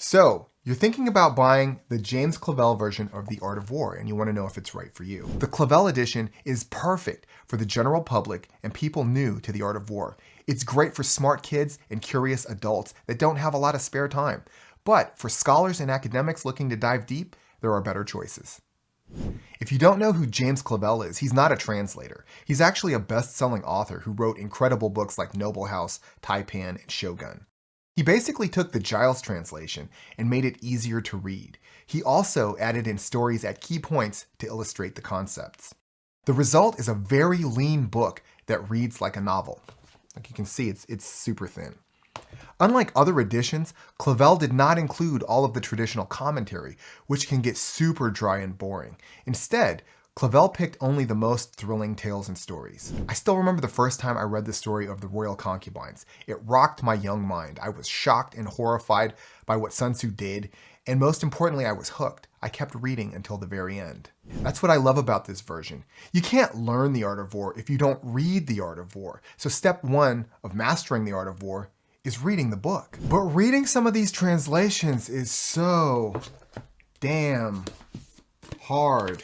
So, you're thinking about buying the James Clavell version of The Art of War, and you want to know if it's right for you. The Clavell Edition is perfect for the general public and people new to The Art of War. It's great for smart kids and curious adults that don't have a lot of spare time. But for scholars and academics looking to dive deep, there are better choices. If you don't know who James Clavell is, he's not a translator. He's actually a best-selling author who wrote incredible books like Noble House, Tai Pan, and Shogun. He basically took the Giles translation and made it easier to read. He also added in stories at key points to illustrate the concepts. The result is a very lean book that reads like a novel. Like you can see, it's super thin. Unlike other editions, Clavell did not include all of the traditional commentary, which can get super dry and boring. Instead, Clavell picked only the most thrilling tales and stories. I still remember the first time I read the story of the royal concubines. It rocked my young mind. I was shocked and horrified by what Sun Tzu did, and most importantly, I was hooked. I kept reading until the very end. That's what I love about this version. You can't learn the art of war if you don't read the art of war. So step one of mastering the art of war is reading the book. But reading some of these translations is so damn hard.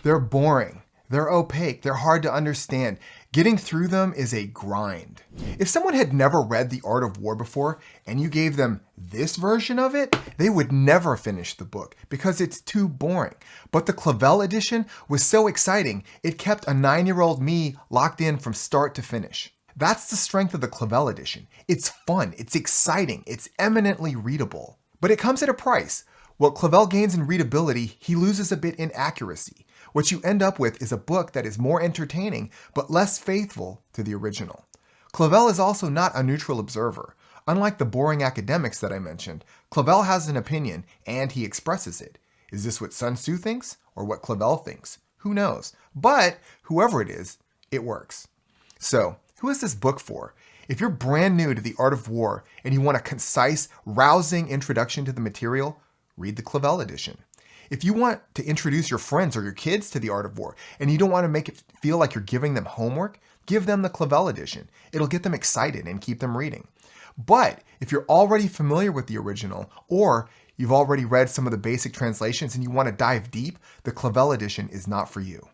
They're boring, they're opaque, they're hard to understand. Getting through them is a grind. If someone had never read The Art of War before and you gave them this version of it, they would never finish the book because it's too boring. But the Clavell edition was so exciting, it kept a 9-year-old me locked in from start to finish. That's the strength of the Clavell edition. It's fun, it's exciting, it's eminently readable. But it comes at a price. What Clavell gains in readability, he loses a bit in accuracy. What you end up with is a book that is more entertaining, but less faithful to the original. Clavell is also not a neutral observer. Unlike the boring academics that I mentioned, Clavell has an opinion, and he expresses it. Is this what Sun Tzu thinks, or what Clavell thinks? Who knows? But whoever it is, it works. So, who is this book for? If you're brand new to The Art of War, and you want a concise, rousing introduction to the material, read the Clavell edition. If you want to introduce your friends or your kids to The Art of War, and you don't want to make it feel like you're giving them homework, give them the Clavell edition. It'll get them excited and keep them reading. But if you're already familiar with the original, or you've already read some of the basic translations and you want to dive deep, the Clavell edition is not for you.